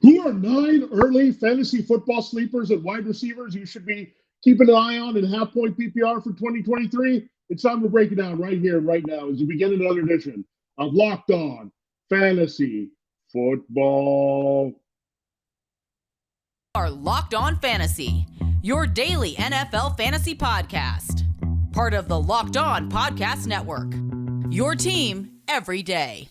Who are 9 early fantasy football sleepers and wide receivers you should be keeping an eye on in half-point PPR for 2023? It's time to break it down right here, right now, as we begin another edition of Locked On Fantasy Football. Are Locked On Fantasy, your daily NFL fantasy podcast. Part of the Locked On Podcast Network. Your team every day.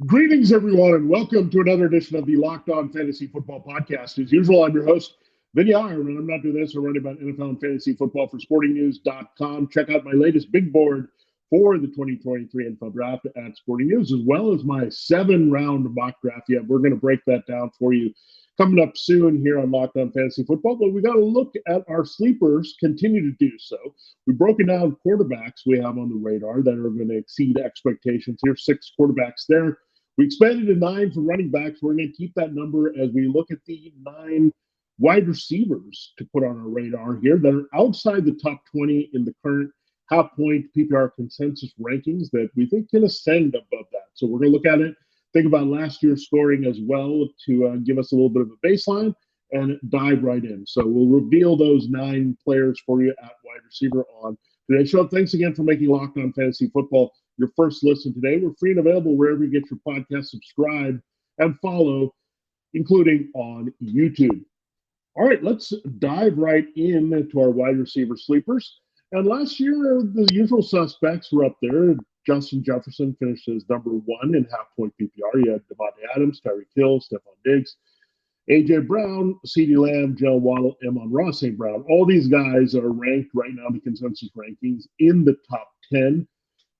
Greetings, everyone, and welcome to another edition of the Locked On Fantasy Football Podcast. As usual, I'm your host, Vinnie Iyer, and I'm not doing this. I'm writing about NFL and fantasy football for sportingnews.com. Check out my latest big board for the 2023 NFL Draft at Sporting News, as well as my 7-round mock draft. Yeah, we're going to break that down for you coming up soon here on Locked On Fantasy Football. But we got to look at our sleepers, continue to do so. We've broken down quarterbacks we have on the radar that are going to exceed expectations. Here's 6 quarterbacks there. We expanded to 9 for running backs. We're going to keep that number as we look at the 9 wide receivers to put on our radar here that are outside the top 20 in the current half-point PPR consensus rankings that we think can ascend above that. So we're going to look at it, think about last year's scoring as well to give us a little bit of a baseline and dive right in. So we'll reveal those 9 players for you at wide receiver on today's show. Thanks again for making Locked On Fantasy Football your first listen today. We're free and available wherever you get your podcast. Subscribe and follow, including on YouTube. All right, let's dive right into our wide receiver sleepers. And last year, the usual suspects were up there. Justin Jefferson finished as number 1 in half-point PPR. You had Devontae Adams, Tyreek Hill, Stephon Diggs, A.J. Brown, CeeDee Lamb, Jalen Waddle, Amon-Ra St. Brown. All these guys are ranked right now in the consensus rankings in the top 10.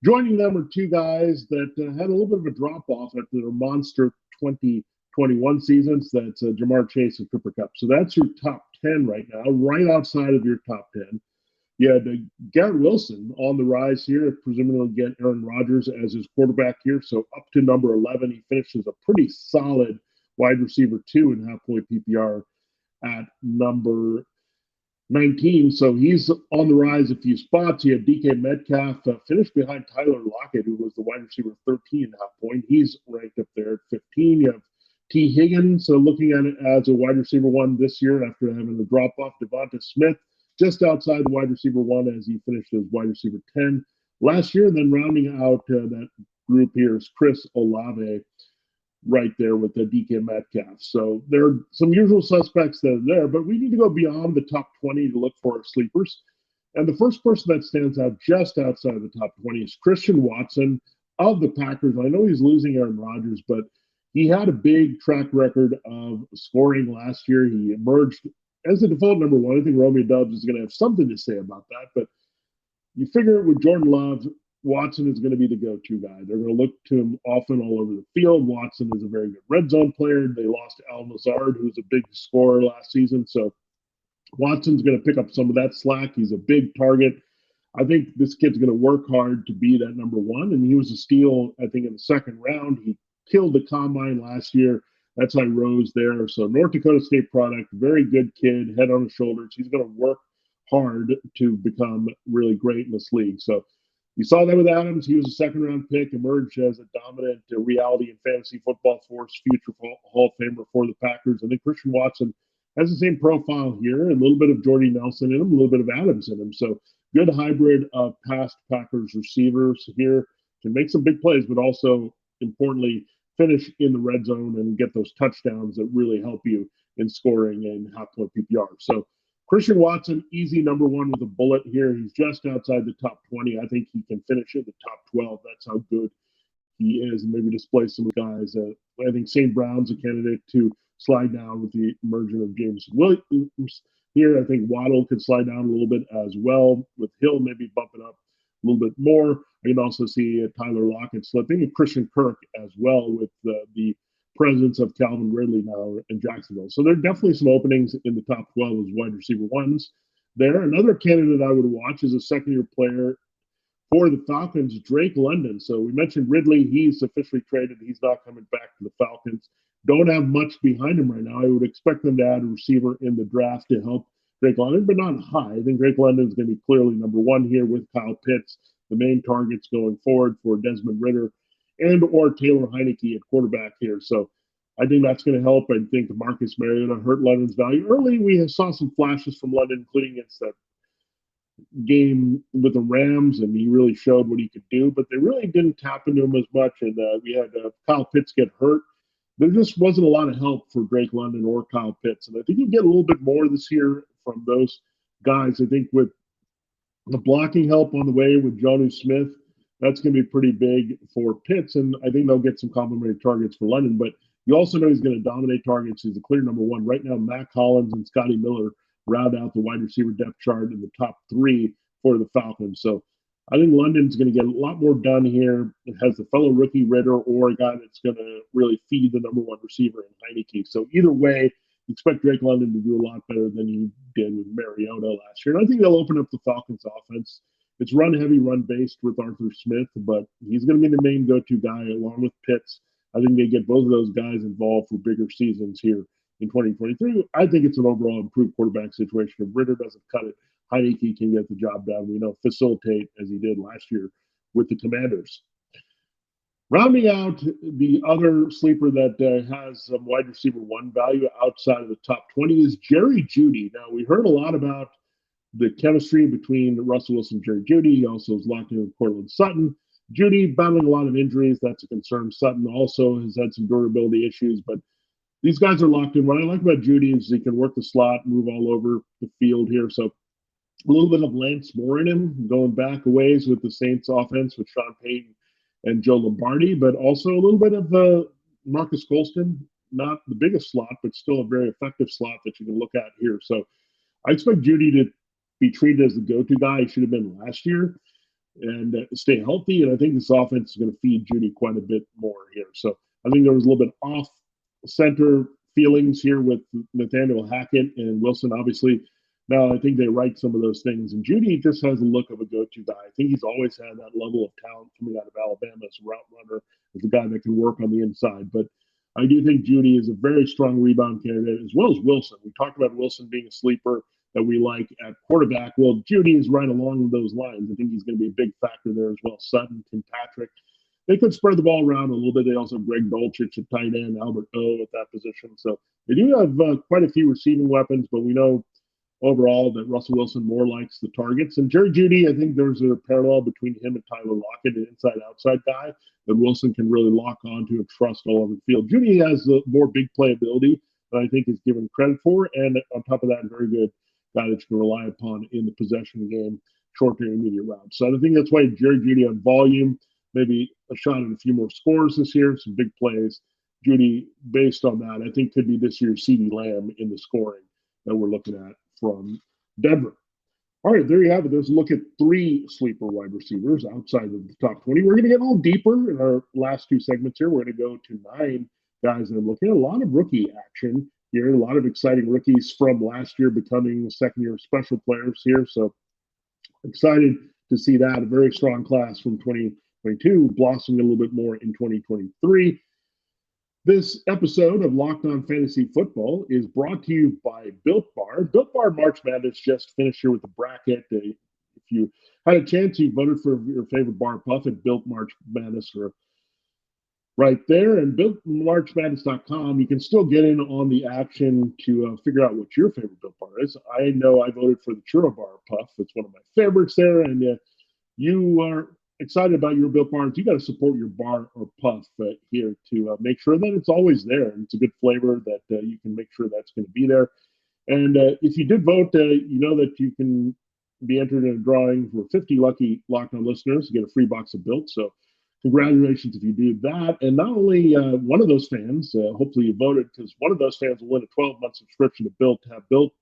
Joining them are 2 guys that had a little bit of a drop-off after their monster 2021 seasons. That's Jamar Chase and Cooper Kupp. So that's your top 10 right now, right outside of your top 10. You had Garrett Wilson on the rise here, presumably get Aaron Rodgers as his quarterback here. So up to number 11, he finishes a pretty solid wide receiver 2 in half-point PPR at number 19, so he's on the rise a few spots. You had DK Metcalf finished behind Tyler Lockett, who was the wide receiver 13 half point. He's ranked up there at 15. You have T. Higgins looking at it as a wide receiver 1 this year after having the drop off. Devonta Smith just outside the wide receiver 1 as he finished as wide receiver 10 last year. And then rounding out that group here is Chris Olave, right there with the DK Metcalf. So there are some usual suspects that are there, but we need to go beyond the top 20 to look for our sleepers. And the first person that stands out just outside of the top 20 is Christian Watson of the Packers. I know he's losing Aaron Rodgers, but he had a big track record of scoring last year. He emerged as the default number 1. I think Romeo Doubs is going to have something to say about that, but you figure with Jordan Love, Watson is going to be the go-to guy. They're going to look to him often all over the field. Watson is a very good red zone player. They lost Al Lazard, who's a big scorer last season. So Watson's going to pick up some of that slack. He's a big target. I think this kid's going to work hard to be that number 1. And he was a steal, I think, in the second round. He killed the combine last year. That's how he rose there. So North Dakota State product, very good kid, head on his shoulders. He's going to work hard to become really great in this league. So we saw that with Adams. He was a second-round pick, emerged as a dominant reality in fantasy football force, future Hall of Famer for the Packers. I think Christian Watson has the same profile here, a little bit of Jordy Nelson in him, a little bit of Adams in him. So good hybrid of past Packers receivers here to make some big plays, but also, importantly, finish in the red zone and get those touchdowns that really help you in scoring in half-point PPR. So Christian Watson, easy number 1 with a bullet here. He's just outside the top 20. I think he can finish in the top 12. That's how good he is, and maybe displace some guys. I think St. Brown's a candidate to slide down with the emergence of James Williams here. I think Waddle could slide down a little bit as well, with Hill maybe bumping up a little bit more. I can also see Tyler Lockett slipping, and Christian Kirk as well with the presence of Calvin Ridley now in Jacksonville. So there are definitely some openings in the top 12 as wide receiver 1s there. Another candidate I would watch is a second-year player For the Falcons, Drake London. So we mentioned Ridley. He's officially traded. He's not coming back to the Falcons. Don't have much behind him right now. I would expect them to add a receiver in the draft to help Drake London, but not high. I think Drake London is going to be clearly number one here with Kyle Pitts, the main targets going forward for Desmond Ridder and or Taylor Heineke at quarterback here. So I think that's going to help. I think Marcus Mariota hurt London's value. Early, we saw some flashes from London, including against that game with the Rams, and he really showed what he could do, but they really didn't tap into him as much. And we had Kyle Pitts get hurt. There just wasn't a lot of help for Drake London or Kyle Pitts. And I think you get a little bit more this year from those guys. I think with the blocking help on the way with Jonnu Smith, that's going to be pretty big for Pitts. And I think they'll get some complimentary targets for London. But you also know he's going to dominate targets. He's the clear number one. Right now, Matt Collins and Scotty Miller round out the wide receiver depth chart in the top three for the Falcons. So I think London's going to get a lot more done here. It has the fellow rookie Ridder or a guy that's going to really feed the number one receiver in Heineke. So either way, expect Drake London to do a lot better than he did with Mariota last year. And I think they'll open up the Falcons offense. It's run heavy, run based with Arthur Smith, but he's going to be the main go-to guy along with Pitts. I think they get both of those guys involved for bigger seasons here in 2023. I think it's an overall improved quarterback situation. If Ridder doesn't cut it, Heineke can get the job done. We know facilitate as he did last year with the Commanders. Rounding out the other sleeper that has some wide receiver one value outside of the top 20 is Jerry Jeudy. Now, we heard a lot about the chemistry between Russell Wilson and Jerry Jeudy. He also is locked in with Cortland Sutton. Jeudy battling a lot of injuries. That's a concern. Sutton also has had some durability issues, but these guys are locked in. What I like about Jeudy is he can work the slot, move all over the field here. So a little bit of Lance Moore in him, going back a ways with the Saints offense with Sean Payton and Joe Lombardi, but also a little bit of Marcus Colston, not the biggest slot, but still a very effective slot that you can look at here. So I expect Jeudy to be treated as the go-to guy he should have been last year and stay healthy. And I think this offense is going to feed Jeudy quite a bit more here. So I think there was a little bit off center feelings here with Nathaniel Hackett and Wilson, obviously. Now, I think they right some of those things. And Jeudy just has a look of a go-to guy. I think he's always had that level of talent coming out of Alabama as a route runner, as a guy that can work on the inside. But I do think Jeudy is a very strong rebound candidate, as well as Wilson. We talked about Wilson being a sleeper that we like at quarterback. Well, Jeudy is right along those lines. I think he's going to be a big factor there as well. Sutton, Tim Patrick. They could spread the ball around a little bit. They also have Greg Dulcich at tight end, Albert O at that position. So they do have quite a few receiving weapons, but we know overall that Russell Wilson more likes the targets. And Jerry Jeudy, I think there's a parallel between him and Tyler Lockett, an inside-outside guy that Wilson can really lock onto and trust all over the field. Jeudy has more big play ability that I think is given credit for, and on top of that, very good guy that you can rely upon in the possession game, short to intermediate routes. So I think that's why Jerry Jeudy on volume, maybe a shot at a few more scores this year, some big plays. Jeudy, based on that, I think could be this year's CeeDee Lamb in the scoring that we're looking at from Denver. All right, there you have it. There's a look at three sleeper wide receivers outside of the top 20. We're going to get a little deeper in our last two segments here. We're going to go to 9 guys that are looking at a lot of rookie action here, a lot of exciting rookies from last year becoming second-year special players here. So excited to see that. A very strong class from 2022, blossoming a little bit more in 2023. This episode of Locked On Fantasy Football is brought to you by Built Bar. Built Bar March Madness just finished here with the bracket. If you had a chance, you voted for your favorite bar puff at Built March Madness or right there. And BuiltMarchMadness.com, you can still get in on the action to figure out what your favorite Built Bar is. I know I voted for the Churro Bar Puff. It's one of my favorites there. And you are excited about your Built Bars, you got to support your bar or puff here to make sure that it's always there and it's a good flavor that you can make sure that's going to be there. And if you did vote, you know that you can be entered in a drawing for 50 lucky Locked On listeners to get a free box of Built. So congratulations if you do that. And not only one of those fans, hopefully you voted, because one of those fans will win a 12-month subscription to Built to have Built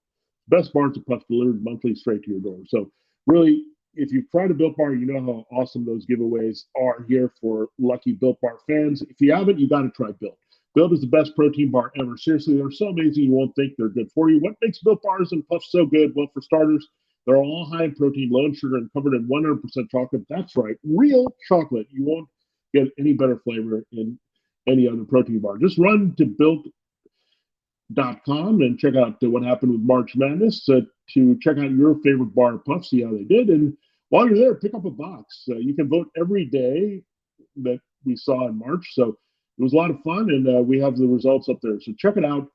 best bars of puff delivered monthly straight to your door. So really, if you've tried a Built Bar, you know how awesome those giveaways are here for lucky Built Bar fans. If you haven't, you got to try Built. Built is the best protein bar ever. Seriously, they're so amazing you won't think they're good for you. What makes Built Bars and Puffs so good? Well, for starters, They're all high in protein, low in sugar, and covered in 100% chocolate. That's right, real chocolate. You won't get any better flavor in any other protein bar. Just run to built.com and check out what happened with March Madness to check out your favorite bar of puffs, see how they did. And while you're there, pick up a box. You can vote every day that we saw in March. So it was a lot of fun, and we have the results up there. So check it out.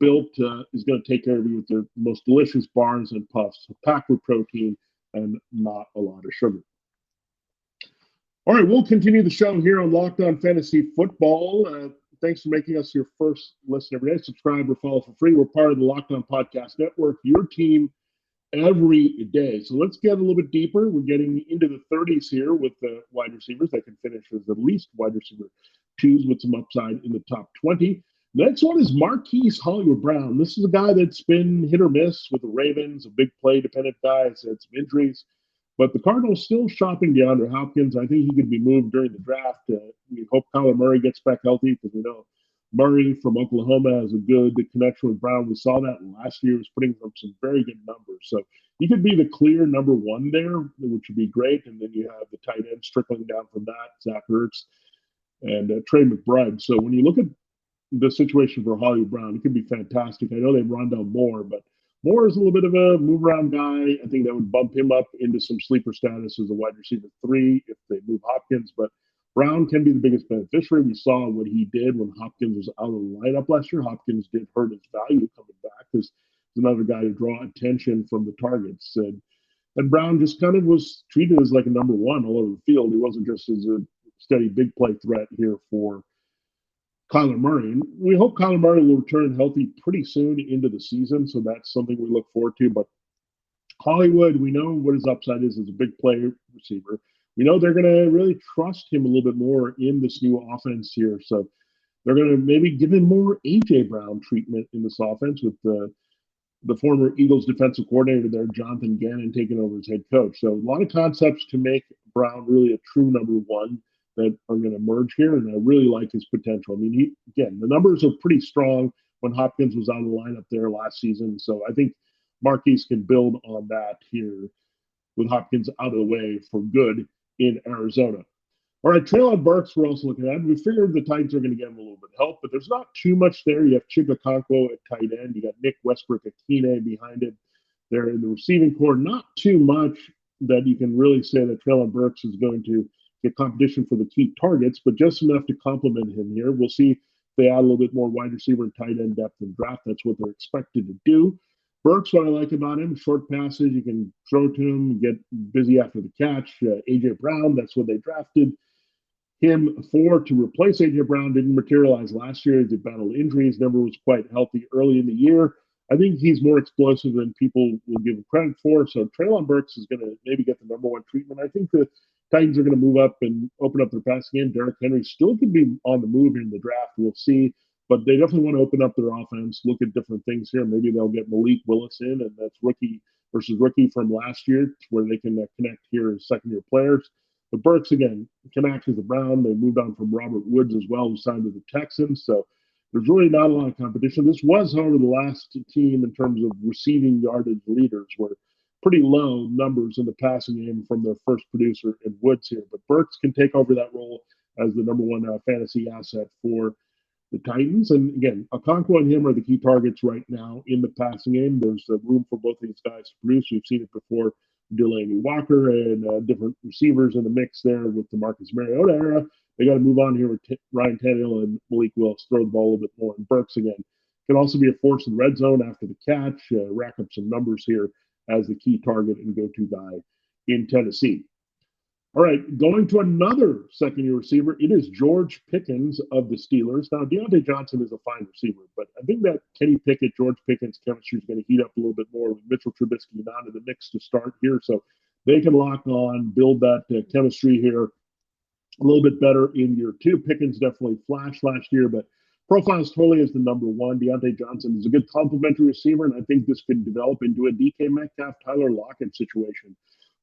Built is going to take care of you with their most delicious bars and puffs, packed with protein and not a lot of sugar. All right, we'll continue the show here on Locked On Fantasy Football. Thanks for making us your first listen every day. Subscribe or follow for free. We're part of the Locked On Podcast Network, your team every day. So let's get a little bit deeper. We're getting into the 30s here with the wide receivers that can finish as at least wide receiver twos with some upside in the top 20. Next one is Marquise Hollywood Brown. This is a guy that's been hit or miss with the Ravens, a big play-dependent guy, has had some injuries. But the Cardinals still shopping DeAndre Hopkins. I think he could be moved during the draft. We hope Kyler Murray gets back healthy because we know Murray from Oklahoma has a good connection with Brown. We saw that last year. He was putting up some very good numbers. So he could be the clear number one there, which would be great. And then you have the tight ends trickling down from that, Zach Ertz and Trey McBride. So when you look at the situation for Hollywood Brown, it could be fantastic. I know they've run down Moore, but Moore is a little bit of a move-around guy. I think that would bump him up into some sleeper status as a wide receiver 3 if they move Hopkins. But Brown can be the biggest beneficiary. We saw what he did when Hopkins was out of the lineup last year. Hopkins did hurt his value coming back because he's another guy to draw attention from the targets. And Brown just kind of was treated as like a number one all over the field. He wasn't just as a steady big play threat here for Kyler Murray. And we hope Kyler Murray will return healthy pretty soon into the season, so that's something we look forward to. But Hollywood, we know what his upside is as a big play receiver. We know they're going to really trust him a little bit more in this new offense here. So they're going to maybe give him more A.J. Brown treatment in this offense with the former Eagles defensive coordinator there, Jonathan Gannon, taking over as head coach. So a lot of concepts to make Brown really a true number one that are going to emerge here, and I really like his potential. I mean, again, the numbers are pretty strong when Hopkins was out of the lineup there last season, so I think Marquise can build on that here with Hopkins out of the way for good in Arizona. All right, Treylon Burks we're also looking at. We figured the Titans are going to get him a little bit of help, but there's not too much there. You have Chig Okonkwo at tight end. You got Nick Westbrook-Ikhine behind it. They're in the receiving core. Not too much that you can really say that Treylon Burks is going to get competition for the key targets, but just enough to complement him here. We'll see if they add a little bit more wide receiver and tight end depth in draft. That's what they're expected to do. Burks, what I like about him, short passes, you can throw to him, get busy after the catch. A.J. Brown, that's what they drafted him for to replace A.J. Brown. Didn't materialize last year. He battled injuries, never was quite healthy early in the year. I think he's more explosive than people will give him credit for. So Treylon Burks is going to maybe get the number one treatment. I think the Titans are going to move up and open up their passing game. Derrick Henry still could be on the move in the draft. We'll see. But they definitely want to open up their offense, look at different things here. Maybe they'll get Malik Willis in, and that's rookie versus rookie from last year, where they can connect here as second-year players. But Burks, again, can act as a Brown. They moved on from Robert Woods as well, who signed to the Texans. So there's really not a lot of competition. This was, however, the last team in terms of receiving yardage leaders were pretty low numbers in the passing game from their first producer in Woods here. But Burks can take over that role as the number one fantasy asset for the Titans. And again, Okonkwo and him are the key targets right now in the passing game. There's room for both of these guys to produce. We've seen it before. Delaney Walker and different receivers in the mix there with the Marcus Mariota era. They got to move on here with Ryan Tannehill and Malik Willis, throw the ball a little bit more. And Burks, again, can also be a force in red zone after the catch, rack up some numbers here as the key target and go-to guy in Tennessee. All right, going to another second-year receiver, it is George Pickens of the Steelers. Now, Deontay Johnson is a fine receiver, but I think that Kenny Pickett, George Pickens chemistry is going to heat up a little bit more with Mitchell Trubisky not in the mix to start here, so they can lock on, build that chemistry here a little bit better in year two. Pickens definitely flashed last year, but profiles totally as the number one. Deontay Johnson is a good complementary receiver, and I think this could develop into a DK Metcalf, Tyler Lockett situation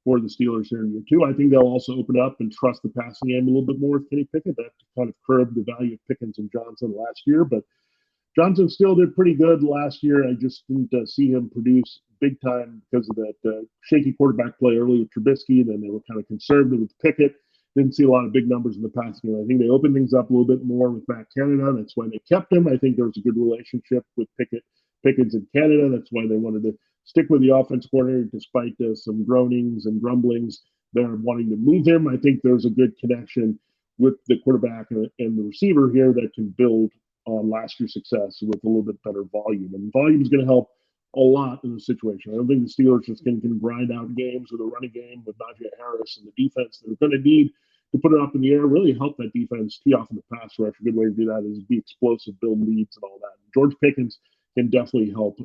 for the Steelers here in year two. I think they'll also open up and trust the passing game a little bit more with Kenny Pickett. That kind of curbed the value of Pickens and Johnson last year, but Johnson still did pretty good last year. I just didn't see him produce big time because of that shaky quarterback play early with Trubisky. Then they were kind of conservative with Pickett. Didn't see a lot of big numbers in the passing game. I think they opened things up a little bit more with Matt Canada. That's why they kept him. I think there was a good relationship with Pickens in Canada. That's why they wanted to stick with the offense coordinator despite some groanings and grumblings. They're wanting to move him. I think there's a good connection with the quarterback and the receiver here that can build on last year's success with a little bit better volume. And volume is going to help a lot in the situation. I don't think the Steelers just can grind out games with a running game with Najee Harris and the defense. They're going to need to put it up in the air, really help that defense tee off in the pass rush. A good way to do that is be explosive, build leads, and all that. George Pickens can definitely help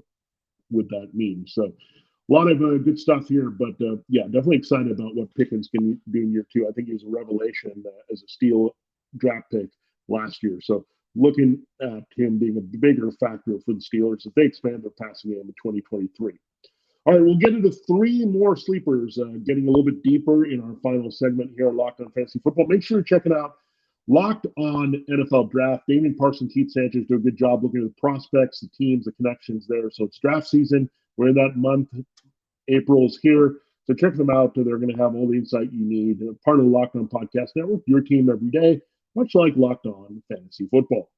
with that means. So a lot of good stuff here, but yeah, definitely excited about what Pickens can do in year two. I think he was a revelation as a steal draft pick last year. So looking at him being a bigger factor for the Steelers if they expand their passing game in 2023. All right, we'll get into three more sleepers, getting a little bit deeper in our final segment here on Locked On Fantasy Football. Make sure you're checking out Locked On NFL Draft. Damian Parson, Keith Sanchez do a good job looking at the prospects, the teams, the connections there. So it's draft season. We're in that month. April's here. So check them out. They're going to have all the insight you need. Part of the Locked On Podcast Network, your team every day, much like Locked On Fantasy Football.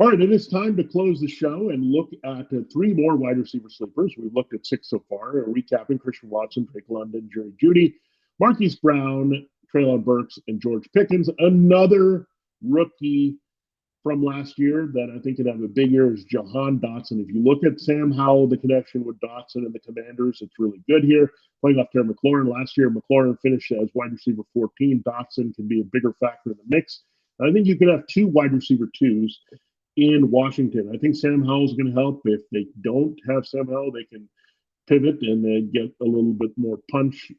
All right, it is time to close the show and look at three more wide receiver sleepers. We've looked at six so far. Recapping: Christian Watson, Drake London, Jerry Jeudy, Marquise Brown, Treylon Burks, and George Pickens. Another rookie from last year that I think could have a big year is Jahan Dotson. If you look at Sam Howell, the connection with Dotson and the Commanders, it's really good here. Playing off Terry McLaurin last year, McLaurin finished as wide receiver 14. Dotson can be a bigger factor in the mix. I think you could have two wide receiver twos in Washington. I think Sam Howell is going to help. If they don't have Sam Howell, they can pivot and then get a little bit more punch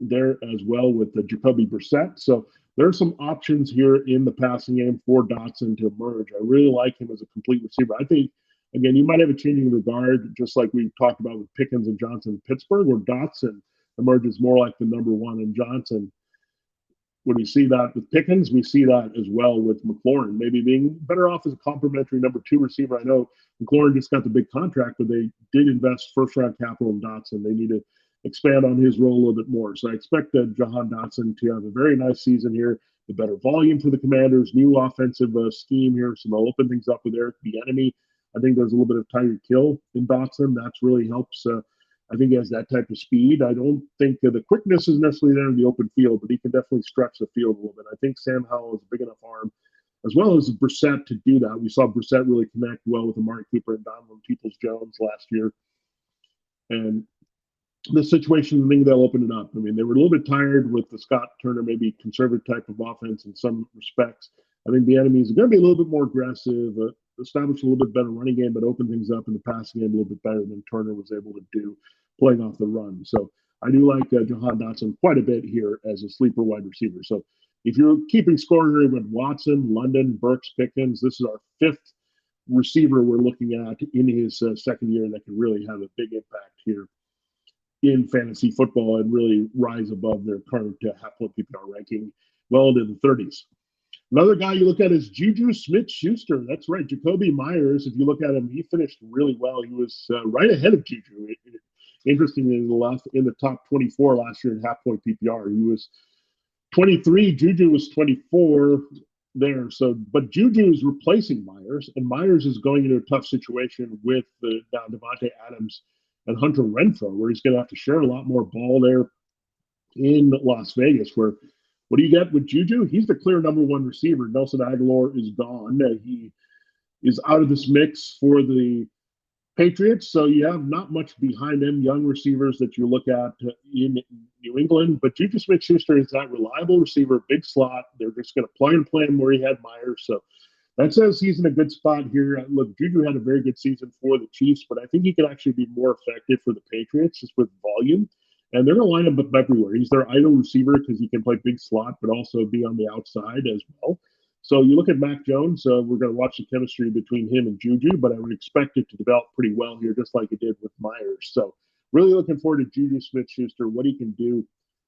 there as well with the Jacoby Brissett. So there are some options here in the passing game for Dotson to emerge. I really like him as a complete receiver. I think, again, you might have a changing of the guard, just like we talked about with Pickens and Johnson in Pittsburgh, where Dotson emerges more like the number one and Johnson. When we see that with Pickens, we see that as well with McLaurin, maybe being better off as a complimentary number two receiver. I know McLaurin just got the big contract, but they did invest first-round capital in Dotson. They need to expand on his role a little bit more. So I expect Jahan Dotson to have a very nice season here. The better volume for the Commanders, new offensive scheme here, so they'll open things up with Eric Bieniemy. I think there's a little bit of Tyreek Hill in Dotson. That really helps. I think he has that type of speed. I don't think the quickness is necessarily there in the open field, but he can definitely stretch the field a little bit. I think Sam Howell is a big enough arm, as well as Brissett, to do that. We saw Brissett really connect well with Amari Cooper and Donovan Peoples-Jones last year. And the situation, I think they'll open it up. I mean, they were a little bit tired with the Scott Turner, maybe conservative type of offense in some respects. I think the enemy is going to be a little bit more aggressive, establish a little bit better running game, but open things up in the passing game a little bit better than Turner was able to do playing off the run. So I do like Jahan Dotson quite a bit here as a sleeper wide receiver. So if you're keeping score here with Watson, London, Burks, Pickens, this is our fifth receiver we're looking at in his second year that can really have a big impact here in fantasy football and really rise above their current half-point PPR ranking well into the 30s. Another guy you look at is Juju Smith-Schuster. That's right, Jacoby Myers. If you look at him, he finished really well. He was right ahead of Juju. Interestingly, in the top 24 last year in half-point PPR. He was 23. Juju was 24 there. So, but Juju is replacing Myers, and Myers is going into a tough situation with now Devontae Adams and Hunter Renfrow, where he's going to have to share a lot more ball there in Las Vegas. Where what do you get with Juju? He's the clear number one receiver. Nelson Aguilar is gone. He is out of this mix for the Patriots, so you have not much behind them, young receivers that you look at in New England. But Juju Smith-Schuster is that reliable receiver, big slot. They're just going to plug and play him where he had Myers. So that says he's in a good spot here. Look, Juju had a very good season for the Chiefs, but I think he could actually be more effective for the Patriots just with volume. And they're going to line him up everywhere. He's their idle receiver because he can play big slot, but also be on the outside as well. So you look at Mac Jones, we're going to watch the chemistry between him and Juju, but I would expect it to develop pretty well here, just like it did with Myers. So really looking forward to Juju Smith-Schuster, what he can do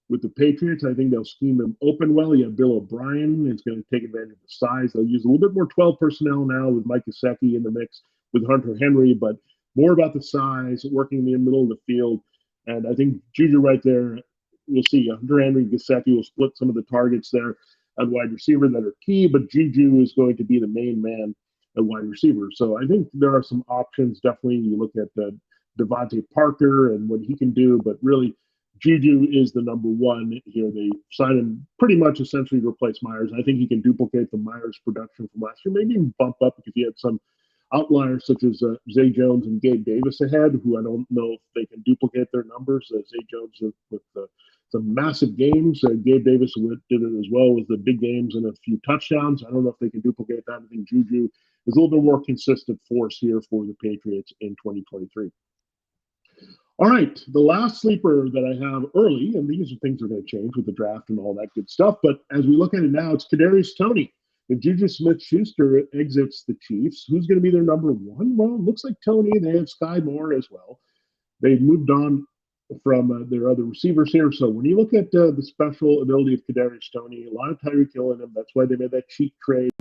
with the Patriots. I think they'll scheme them open well. You have Bill O'Brien is going to take advantage of the size. They'll use a little bit more 12 personnel now with Mike Gesicki in the mix with Hunter Henry, but more about the size, working in the middle of the field. And I think Juju right there, we'll see. Hunter Henry and Gesicki will split some of the targets there at wide receiver that are key, but Juju is going to be the main man at wide receiver. So I think there are some options. Definitely, you look at Devontae Parker and what he can do, but really, Juju is the number one here. They signed him pretty much essentially to replace Myers. I think he can duplicate the Myers production from last year, maybe even bump up because he had some outliers such as Zay Jones and Gabe Davis ahead, who I don't know if they can duplicate their numbers. Zay Jones with some massive games. Gabe Davis did it as well with the big games and a few touchdowns. I don't know if they can duplicate that. I think Juju is a little bit more consistent force here for the Patriots in 2023. All right, the last sleeper that I have early, and these are things that are going to change with the draft and all that good stuff, but as we look at it now, it's Kadarius Toney. If Juju Smith-Schuster exits the Chiefs, who's going to be their number one? Well, it looks like Toney. They have Sky Moore as well. They've moved on from their other receivers here. So when you look at the special ability of Kadarius Toney, a lot of Tyreek Hill in him. That's why they made that cheap trade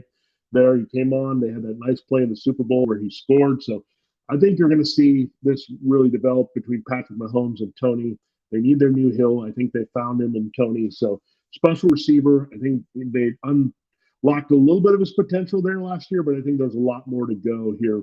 there. He came on. They had that nice play in the Super Bowl where he scored. So I think you're going to see this really develop between Patrick Mahomes and Toney. They need their new Hill. I think they found him in Toney. So special receiver. I think they unlocked a little bit of his potential there last year, but I think there's a lot more to go here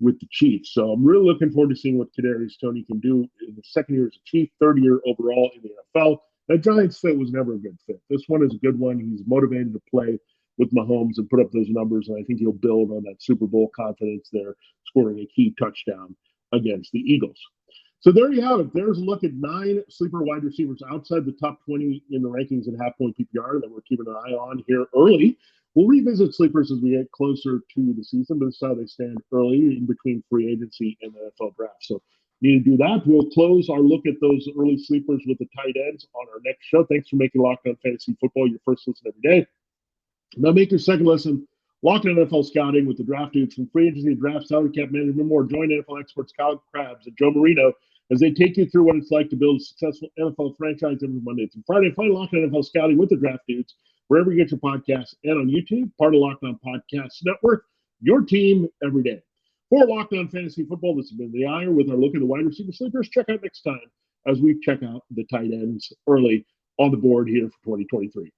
with the Chiefs. So I'm really looking forward to seeing what Kadarius Toney can do in the second year as a Chief, third year overall in the NFL. That Giants fit was never a good fit. This one is a good one. He's motivated to play with Mahomes and put up those numbers, and I think he'll build on that Super Bowl confidence there, scoring a key touchdown against the Eagles. So there you have it. There's a look at 9 sleeper wide receivers outside the top 20 in the rankings and half-point PPR that we're keeping an eye on here early. We'll revisit sleepers as we get closer to the season, but this is how they stand early in between free agency and the NFL draft. So need to do that. We'll close our look at those early sleepers with the tight ends on our next show. Thanks for making Locked On Fantasy Football your first listen every day. Now make your second listen Locked On NFL Scouting with the draft dudes from free agency, draft, salary cap management, more. Join NFL experts Kyle Krabs and Joe Marino as they take you through what it's like to build a successful NFL franchise every Monday through Friday. Find Locked On NFL Scouting with the draft dudes wherever you get your podcasts and on YouTube, part of Locked On Podcast Network, your team every day. For Locked On Fantasy Football, this has been Vinnie Iyer with our look at the wide receiver sleepers. Check out next time as we check out the tight ends early on the board here for 2023.